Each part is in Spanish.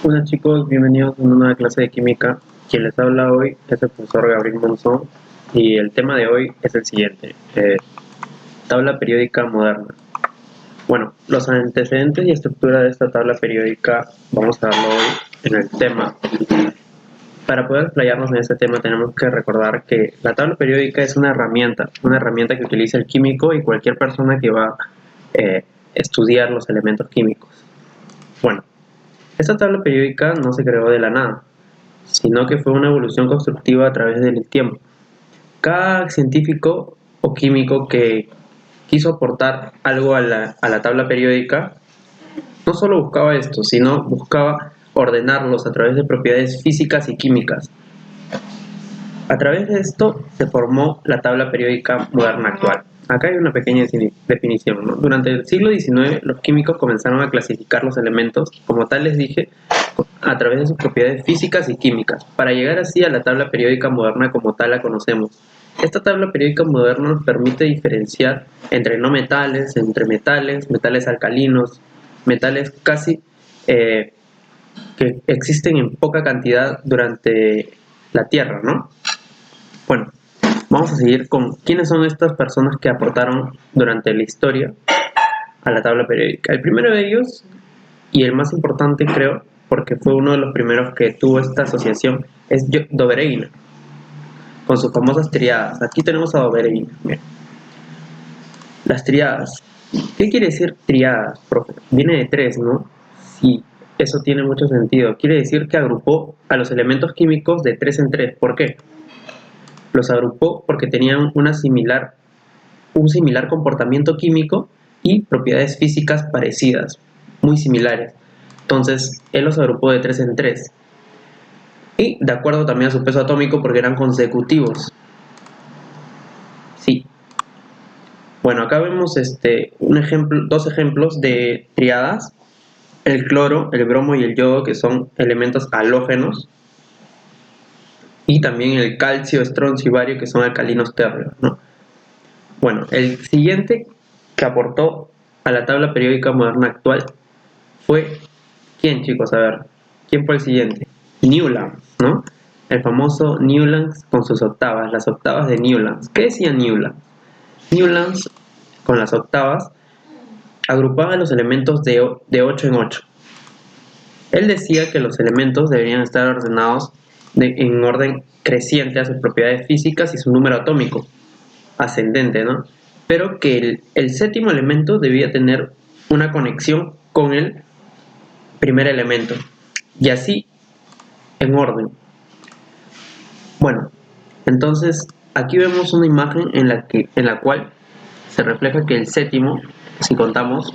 Hola chicos, bienvenidos a una nueva clase de química. Quien les habla hoy es el profesor Gabriel Monzón y el tema de hoy es el siguiente, tabla periódica moderna. Bueno, los antecedentes y estructura de esta tabla periódica vamos a verlo hoy en el tema. Para poder explayarnos en este tema tenemos que recordar que la tabla periódica es una herramienta que utiliza el químico y cualquier persona que va a estudiar los elementos químicos. Bueno, esta tabla periódica no se creó de la nada, sino que fue una evolución constructiva a través del tiempo. Cada científico o químico que quiso aportar algo a la tabla periódica no solo buscaba esto, sino buscaba ordenarlos a través de propiedades físicas y químicas. A través de esto se formó la tabla periódica moderna actual. Acá hay una pequeña definición, ¿no? Durante el siglo XIX los químicos comenzaron a clasificar los elementos, como tal les dije, a través de sus propiedades físicas y químicas, para llegar así a la tabla periódica moderna como tal la conocemos. Esta tabla periódica moderna nos permite diferenciar entre no metales, entre metales, metales alcalinos, metales casi que existen en poca cantidad durante la Tierra, ¿no? Bueno, vamos a seguir con quiénes son estas personas que aportaron durante la historia a la tabla periódica. El primero de ellos, y el más importante creo, porque fue uno de los primeros que tuvo esta asociación, es Dobereina, con sus famosas triadas. Aquí tenemos a Dobereina. Bien. Las triadas. ¿Qué quiere decir triadas, profe? Viene de tres, ¿no? Sí, eso tiene mucho sentido. Quiere decir que agrupó a los elementos químicos de tres en tres. ¿Por qué? Los agrupó porque tenían un similar comportamiento químico y propiedades físicas parecidas, muy similares. Entonces, él los agrupó de tres en tres. Y de acuerdo también a su peso atómico porque eran consecutivos. Sí. Bueno, acá vemos dos ejemplos de triadas. El cloro, el bromo y el yodo, que son elementos halógenos. Y también el calcio, estroncio y bario, que son alcalinos térreos, ¿no? Bueno, el siguiente que aportó a la tabla periódica moderna actual fue, ¿quién, chicos? A ver, ¿quién fue el siguiente? Newlands, ¿no? El famoso Newlands con sus octavas, las octavas de Newlands. ¿Qué decía Newlands? Newlands, con las octavas, agrupaba los elementos de 8 en 8. Él decía que los elementos deberían estar ordenados en orden creciente a sus propiedades físicas y su número atómico, ascendente, ¿no? Pero que el séptimo elemento debía tener una conexión con el primer elemento, y así en orden. Bueno, entonces aquí vemos una imagen en la cual se refleja que el séptimo, si contamos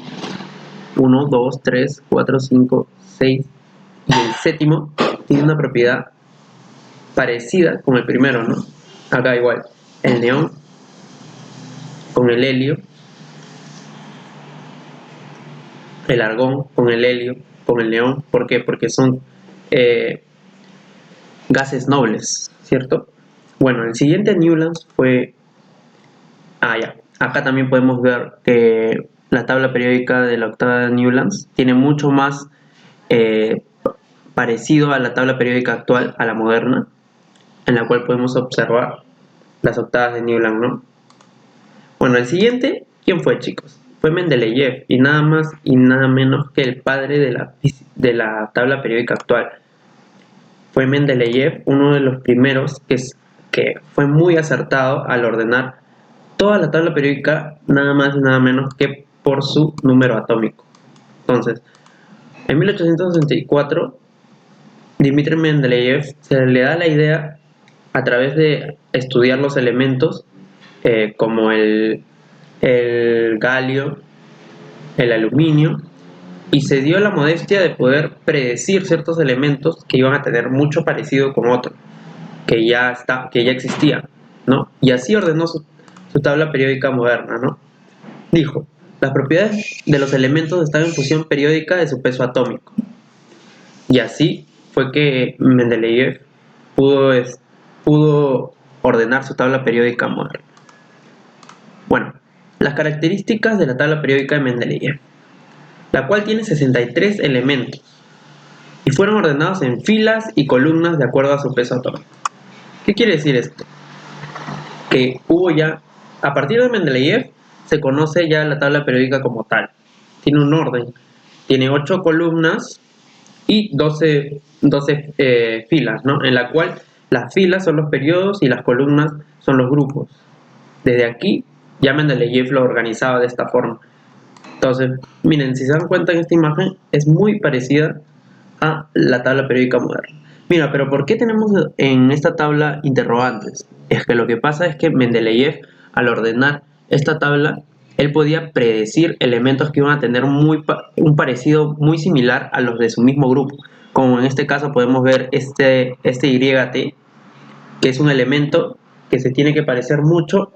1, 2, 3, 4, 5, 6, y el séptimo tiene una propiedad parecida con el primero, ¿no? Acá igual, el neón con el helio, el argón con el helio, con el neón. ¿Por qué? Porque son gases nobles, ¿cierto? Bueno, el siguiente Newlands fue... ya. Acá también podemos ver que la tabla periódica de la octava de Newlands tiene mucho más eh, parecido a la tabla periódica actual, a la moderna, en la cual podemos observar las octavas de Newland, ¿no? Bueno, el siguiente, ¿quién fue, chicos? Fue Mendeleev, y nada más y nada menos que el padre de la tabla periódica actual. Fue Mendeleev uno de los primeros que fue muy acertado al ordenar toda la tabla periódica nada más y nada menos que por su número atómico. Entonces, en 1864, Dmitri Mendeleev se le da la idea a través de estudiar los elementos como el galio, el aluminio, y se dio la modestia de poder predecir ciertos elementos que iban a tener mucho parecido con otros que ya existía, ¿no? Y así ordenó su tabla periódica moderna, ¿no? Dijo, las propiedades de los elementos están en función periódica de su peso atómico. Y así fue que Mendeleev pudo ordenar su tabla periódica moderna. Bueno, las características de la tabla periódica de Mendeleev, la cual tiene 63 elementos. y fueron ordenados en filas y columnas de acuerdo a su peso atómico. ¿Qué quiere decir esto? Que hubo ya, a partir de Mendeleev, se conoce ya la tabla periódica como tal. Tiene un orden, tiene 8 columnas y 12 filas, ¿no? En la cual las filas son los periodos y las columnas son los grupos. Desde aquí ya Mendeleev lo organizaba de esta forma. Entonces, miren, si se dan cuenta en esta imagen, es muy parecida a la tabla periódica moderna. Mira, pero ¿por qué tenemos en esta tabla interrogantes? Es que lo que pasa es que Mendeleev, al ordenar esta tabla, él podía predecir elementos que iban a tener un parecido muy similar a los de su mismo grupo. Como en este caso podemos ver este YT, que es un elemento que se tiene que parecer mucho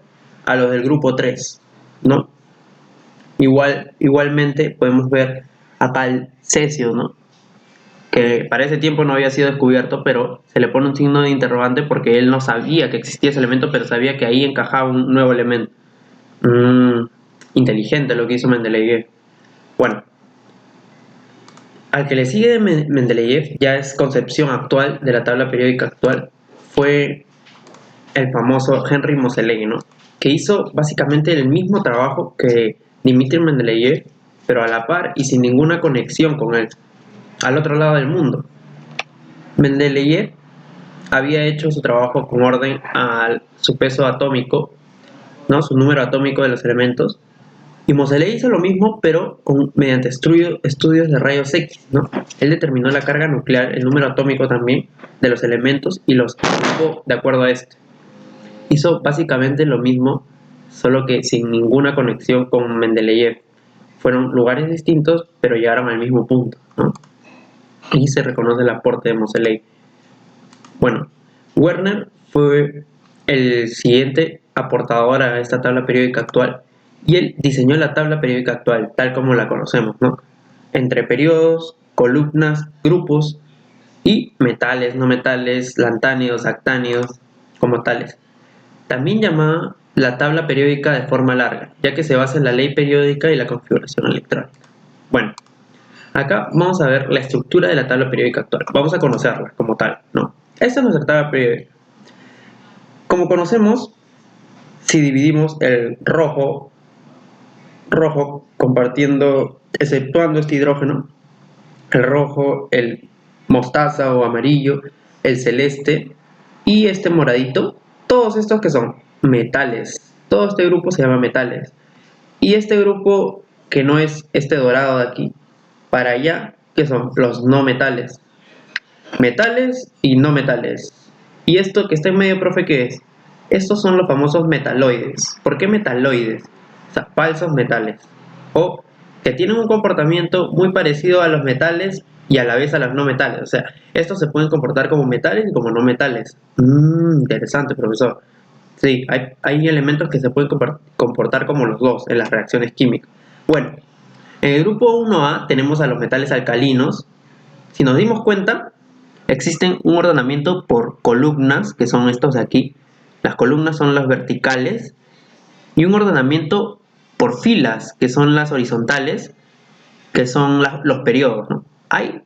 a los del grupo 3, ¿no? Igualmente podemos ver acá el cesio, ¿no? Que para ese tiempo no había sido descubierto, pero se le pone un signo de interrogante porque él no sabía que existía ese elemento, pero sabía que ahí encajaba un nuevo elemento. Inteligente lo que hizo Mendeleev. Bueno, al que le sigue de Mendeleev, ya es concepción actual de la tabla periódica actual, fue el famoso Henry Moseley, ¿no? Que hizo básicamente el mismo trabajo que Dmitri Mendeleev, pero a la par y sin ninguna conexión con él, al otro lado del mundo. Mendeleev había hecho su trabajo con orden a su peso atómico, ¿no? Su número atómico de los elementos, y Moseley hizo lo mismo, pero mediante estudios de rayos X, ¿no? Él determinó la carga nuclear, el número atómico también de los elementos y los agrupó de acuerdo a esto. Hizo básicamente lo mismo, solo que sin ninguna conexión con Mendeleev. Fueron lugares distintos, pero llegaron al mismo punto, ¿no? Y se reconoce el aporte de Moseley. Bueno, Werner fue el siguiente aportador a esta tabla periódica actual y él diseñó la tabla periódica actual, tal como la conocemos, ¿no? Entre periodos, columnas, grupos y metales, no metales, lantánidos, actánidos, como tales. También llamada la tabla periódica de forma larga, ya que se basa en la ley periódica y la configuración electrónica. Bueno, acá vamos a ver la estructura de la tabla periódica actual. Vamos a conocerla como tal, ¿no? Esta es nuestra tabla periódica. Como conocemos, si dividimos el rojo compartiendo, exceptuando este hidrógeno, el rojo, el mostaza o amarillo, el celeste y este moradito, todos estos que son metales, todo este grupo se llama metales. Y este grupo que no es este dorado de aquí, para allá, que son los no metales. Metales y no metales. Y esto que está en medio, profe, ¿qué es? Estos son los famosos metaloides. ¿Por qué metaloides? O sea, falsos metales. O que tienen un comportamiento muy parecido a los metales y a la vez a los no metales. O sea, estos se pueden comportar como metales y como no metales. Interesante, profesor. Sí, hay elementos que se pueden comportar como los dos en las reacciones químicas. Bueno, en el grupo 1A tenemos a los metales alcalinos. Si nos dimos cuenta, existen un ordenamiento por columnas, que son estos de aquí. Las columnas son las verticales. Y un ordenamiento por filas, que son las horizontales, que son los periodos, ¿no? Hay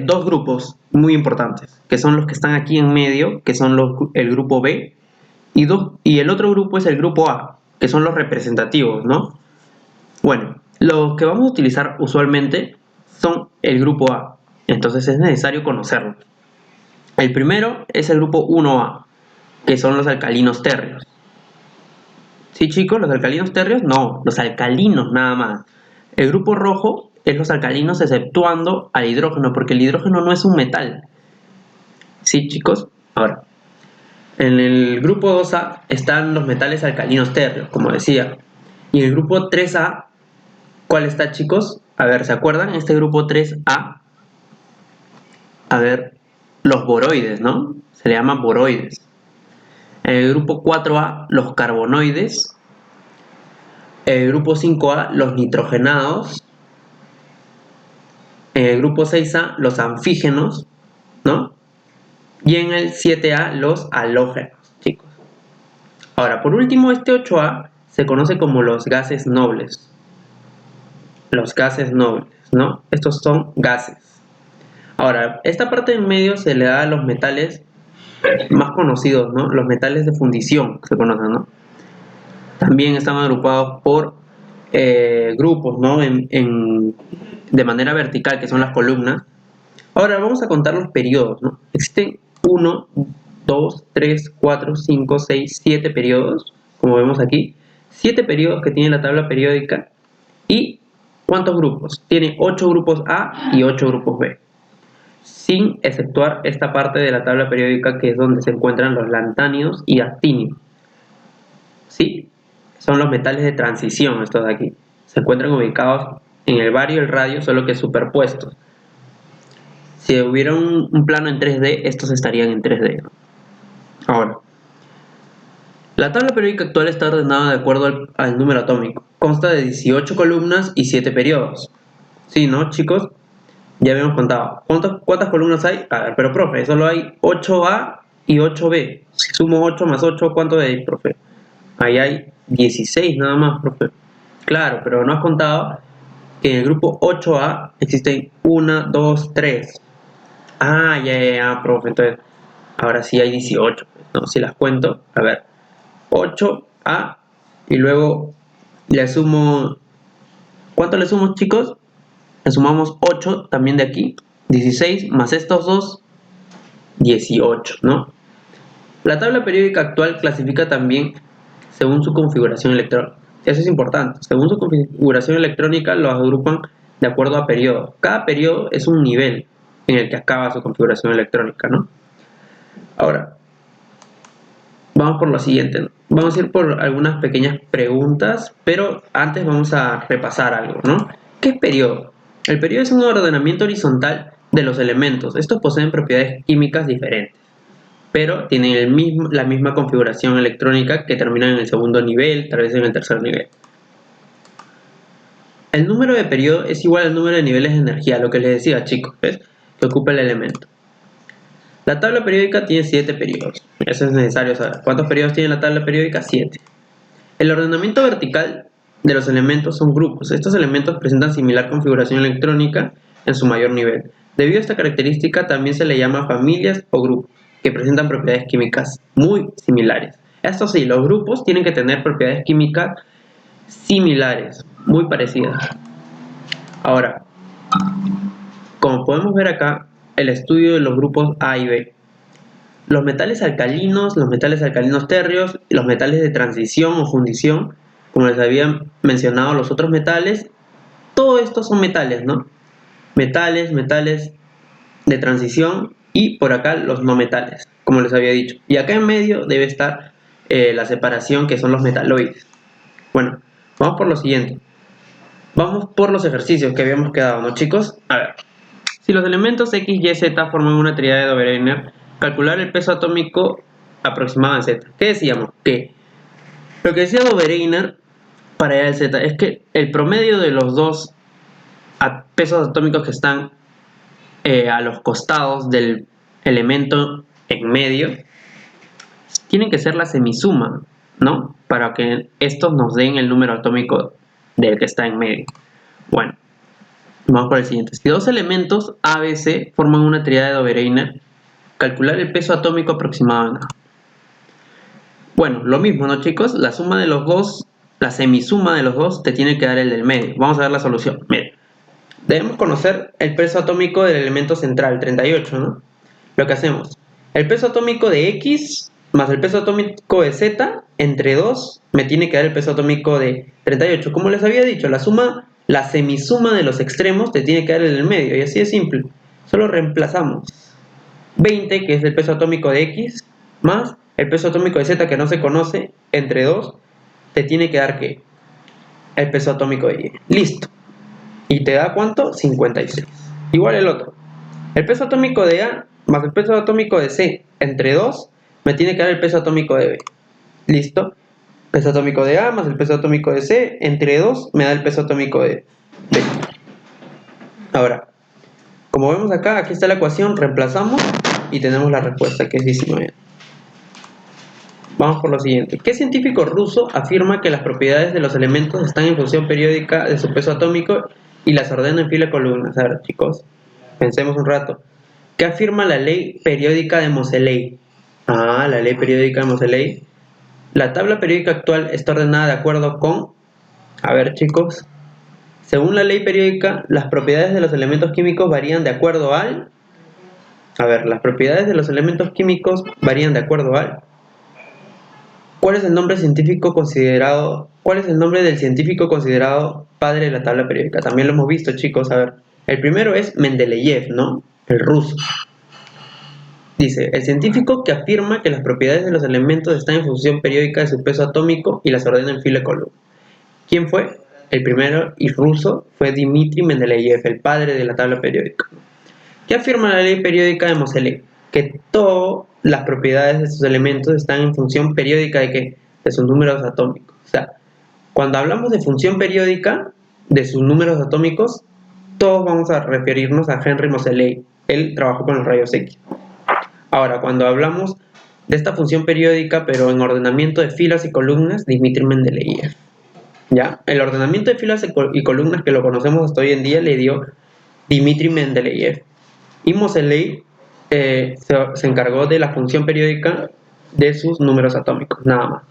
dos grupos muy importantes, que son los que están aquí en medio, que son el grupo B, y el otro grupo es el grupo A, que son los representativos, ¿no? Bueno, los que vamos a utilizar usualmente son el grupo A, entonces es necesario conocerlos. El primero es el grupo 1A, que son los alcalinos térreos. ¿Sí, chicos? ¿Los alcalinos térreos? No, los alcalinos nada más. El grupo rojo es los alcalinos exceptuando al hidrógeno, porque el hidrógeno no es un metal. ¿Sí, chicos? Ahora, en el grupo 2A están los metales alcalinos térreos, como decía. Y en el grupo 3A, ¿cuál está, chicos? A ver, ¿se acuerdan? Este grupo 3A, a ver, los boroides, ¿no? Se le llaman boroides. En el grupo 4A, los carbonoides. En el grupo 5A, los nitrogenados. En el grupo 6A, los anfígenos, ¿no? Y en el 7A, los halógenos, chicos. Ahora, por último, este 8A se conoce como los gases nobles. Los gases nobles, ¿no? Estos son gases. Ahora, esta parte en medio se le da a los metales más conocidos, ¿no? Los metales de fundición, se conocen, ¿no? También están agrupados por grupos, ¿no? De manera vertical, que son las columnas. Ahora vamos a contar los periodos, ¿no? Existen 1, 2, 3, 4, 5, 6, 7 periodos, como vemos aquí. 7 periodos que tiene la tabla periódica. ¿Y cuántos grupos? Tiene 8 grupos A y 8 grupos B. Sin exceptuar esta parte de la tabla periódica que es donde se encuentran los lantánidos y actínidos. ¿Sí? Son los metales de transición estos de aquí. Se encuentran ubicados en el bario y el radio, solo que superpuestos. Si hubiera un plano en 3D, estos estarían en 3D. Ahora, la tabla periódica actual está ordenada de acuerdo al número atómico. Consta de 18 columnas y 7 periodos. ¿Sí, no, chicos? Ya habíamos contado. ¿Cuántas columnas hay? A ver, pero profe, solo hay 8A y 8B. Si sumo 8 más 8, ¿cuánto hay, profe? Ahí hay 16 nada más, profe. Claro, pero no has contado que en el grupo 8A existen 1, 2, 3. Ah, ya, profe. Entonces, ahora sí hay 18. No, si las cuento, a ver. 8A y luego le sumo. ¿Cuánto le sumo, chicos? Le sumamos 8 también de aquí. 16 más estos dos, 18, ¿no? La tabla periódica actual clasifica también según su configuración electrónica. Eso es importante. Según su configuración electrónica los agrupan de acuerdo a periodos. Cada periodo es un nivel en el que acaba su configuración electrónica, ¿no? Ahora, vamos por lo siguiente, ¿no? Vamos a ir por algunas pequeñas preguntas, pero antes vamos a repasar algo, ¿no? ¿Qué es periodo? El periodo es un ordenamiento horizontal de los elementos. Estos poseen propiedades químicas diferentes, pero tienen la misma configuración electrónica que terminan en el segundo nivel, tal vez en el tercer nivel. El número de periodo es igual al número de niveles de energía, lo que les decía, chicos, ¿ves? Que ocupa el elemento. La tabla periódica tiene 7 periodos. Eso es necesario saber. ¿Cuántos periodos tiene la tabla periódica? 7. El ordenamiento vertical de los elementos son grupos. Estos elementos presentan similar configuración electrónica en su mayor nivel. Debido a esta característica también se le llama familias o grupos, que presentan propiedades químicas muy similares. Esto sí, los grupos tienen que tener propiedades químicas similares, muy parecidas. Ahora, como podemos ver acá, el estudio de los grupos A y B. Los metales alcalinos térreos, los metales de transición o fundición, como les había mencionado los otros metales, todo esto son metales, ¿no? Metales de transición y por acá los no metales, como les había dicho. Y acá en medio debe estar la separación que son los metaloides. Bueno, vamos por lo siguiente. Vamos por los ejercicios que habíamos quedado, ¿no, chicos? A ver. Si los elementos X, Y, Z forman una tríada de Dobereiner, calcular el peso atómico aproximado en Z. ¿Qué decíamos? Que lo que decía Dobereiner para el Z es que el promedio de los dos pesos atómicos que están a los costados del elemento en medio tienen que ser la semisuma, ¿no? Para que estos nos den el número atómico del que está en medio. Bueno, vamos por el siguiente. Si dos elementos A, B, C forman una tríada de Dobereiner, calcular el peso atómico aproximado en A. Bueno, lo mismo, ¿no, chicos? La suma de los dos, la semisuma de los dos te tiene que dar el del medio. Vamos a ver la solución. Miren, debemos conocer el peso atómico del elemento central, 38, ¿no? Lo que hacemos, el peso atómico de X más el peso atómico de Z entre 2 me tiene que dar el peso atómico de 38. Como les había dicho, la semisuma de los extremos te tiene que dar el del medio, y así es simple. Solo reemplazamos 20, que es el peso atómico de X, más el peso atómico de Z, que no se conoce, entre 2, te tiene que dar, ¿qué? El peso atómico de Y. Listo. ¿Y te da cuánto? 56. Igual el otro. El peso atómico de A más el peso atómico de C entre 2 me tiene que dar el peso atómico de B. Listo. Peso atómico de A más el peso atómico de C entre 2 me da el peso atómico de B. Ahora, como vemos acá, aquí está la ecuación, reemplazamos y tenemos la respuesta, que es 19. Vamos por lo siguiente. ¿Qué científico ruso afirma que las propiedades de los elementos están en función periódica de su peso atómico y las ordena en fila de columnas? A ver, chicos, pensemos un rato. ¿Qué afirma la ley periódica de Moseley? Ah, la ley periódica de Moseley. La tabla periódica actual está ordenada de acuerdo con... A ver, chicos. Según la ley periódica, las propiedades de los elementos químicos varían de acuerdo al... A ver, las propiedades de los elementos químicos varían de acuerdo al... ¿Cuál es el nombre científico considerado... ¿Cuál es el nombre del científico considerado padre de la tabla periódica? También lo hemos visto, chicos. A ver, el primero es Mendeleev, ¿no? El ruso. Dice, el científico que afirma que las propiedades de los elementos están en función periódica de su peso atómico y las ordena en fila y columna. ¿Quién fue? El primero y ruso fue Dmitri Mendeleev, el padre de la tabla periódica. ¿Qué afirma la ley periódica de Moseley? Que todas las propiedades de sus elementos están en función periódica de ¿qué? De sus números atómicos. O sea, cuando hablamos de función periódica de sus números atómicos, todos vamos a referirnos a Henry Moseley. Él trabajó con los rayos X. Ahora, cuando hablamos de esta función periódica, pero en ordenamiento de filas y columnas, Dmitri Mendeleev. ¿Ya? El ordenamiento de filas y columnas que lo conocemos hasta hoy en día le dio Dmitri Mendeleev. Y Moseley se encargó de la función periódica de sus números atómicos, nada más.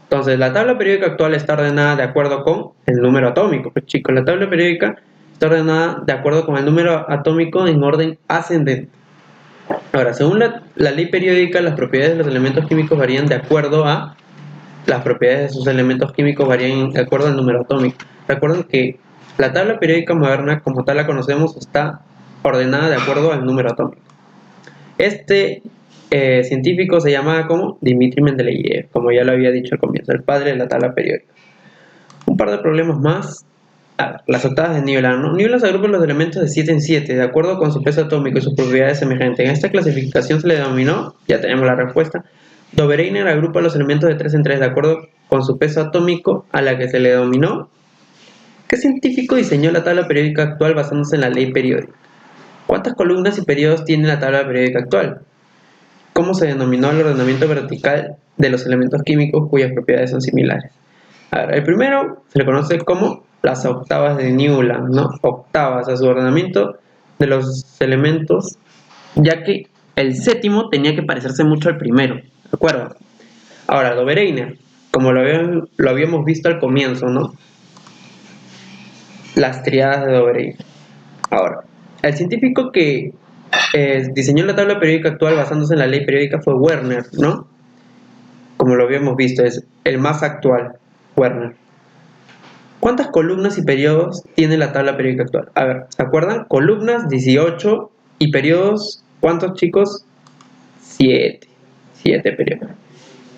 Entonces, la tabla periódica actual está ordenada de acuerdo con el número atómico. Pues chicos, la tabla periódica está ordenada de acuerdo con el número atómico en orden ascendente. Ahora, según la ley periódica, las propiedades de los elementos químicos varían de acuerdo a... Las propiedades de sus elementos químicos varían de acuerdo al número atómico. Recuerden que la tabla periódica moderna, como tal la conocemos, está ordenada de acuerdo al número atómico. Este científico se llamaba como Dmitri Mendeleev, como ya lo había dicho al comienzo, el padre de la tabla periódica. Un par de problemas más. A ver, las octavas de Newland, ¿no? Newland agrupa los elementos de 7 en 7, de acuerdo con su peso atómico y sus propiedades semejantes. En esta clasificación se le denominó, ya tenemos la respuesta, Dobereiner agrupa los elementos de 3 en 3 de acuerdo con su peso atómico, a la que se le denominó. ¿Qué científico diseñó la tabla periódica actual basándose en la ley periódica? ¿Cuántas columnas y periodos tiene la tabla periódica actual? ¿Cómo se denominó el ordenamiento vertical de los elementos químicos cuyas propiedades son similares? A ver, el primero se le conoce como las octavas de Newland, ¿no? Octavas a su ordenamiento de los elementos, ya que el séptimo tenía que parecerse mucho al primero, ¿de acuerdo? Ahora, Dobereiner, como lo habíamos visto al comienzo, ¿no? Las triadas de Dobereiner. Ahora, el científico que diseñó la tabla periódica actual basándose en la ley periódica fue Werner, ¿no? Como lo habíamos visto, es el más actual, Werner. ¿Cuántas columnas y periodos tiene la tabla periódica actual? A ver, ¿se acuerdan? Columnas 18 y periodos, ¿cuántos, chicos? 7. 7 periodos.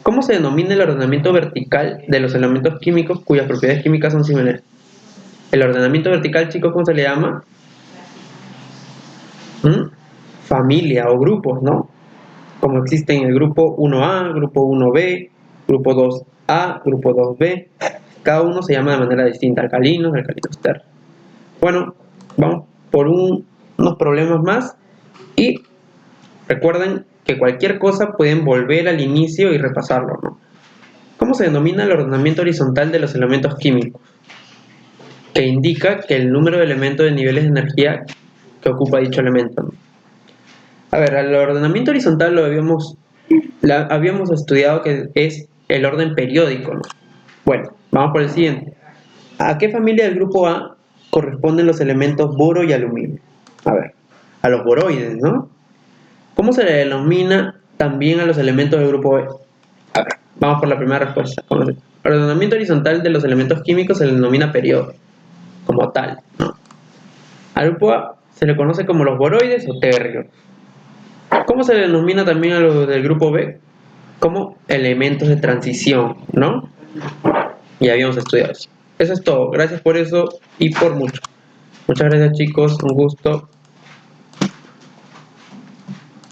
¿Cómo se denomina el ordenamiento vertical de los elementos químicos cuyas propiedades químicas son similares? El ordenamiento vertical, chicos, ¿cómo se le llama? Familia o grupos, ¿no? Como existen el grupo 1A, grupo 1B, grupo 2A, grupo 2B. Cada uno se llama de manera distinta, alcalinos tercios. Bueno, vamos por unos problemas más y recuerden que cualquier cosa pueden volver al inicio y repasarlo, ¿no? ¿Cómo se denomina el ordenamiento horizontal de los elementos químicos? Que indica que el número de elementos de niveles de energía que ocupa dicho elemento, ¿no? A ver, el ordenamiento horizontal lo habíamos estudiado que es el orden periódico, ¿no? Bueno, vamos por el siguiente. ¿A qué familia del grupo A corresponden los elementos boro y aluminio? A ver, a los boroides, ¿no? ¿Cómo se le denomina también a los elementos del grupo B? A ver, vamos por la primera respuesta. El ordenamiento horizontal de los elementos químicos se le denomina periodo, como tal, ¿no? Al grupo A se le conoce como los boroides o térreos. ¿Cómo se le denomina también a los del grupo B? Como elementos de transición, ¿no? Ya habíamos estudiado eso. Eso es todo. Gracias por eso y por mucho. Muchas gracias, chicos. Un gusto.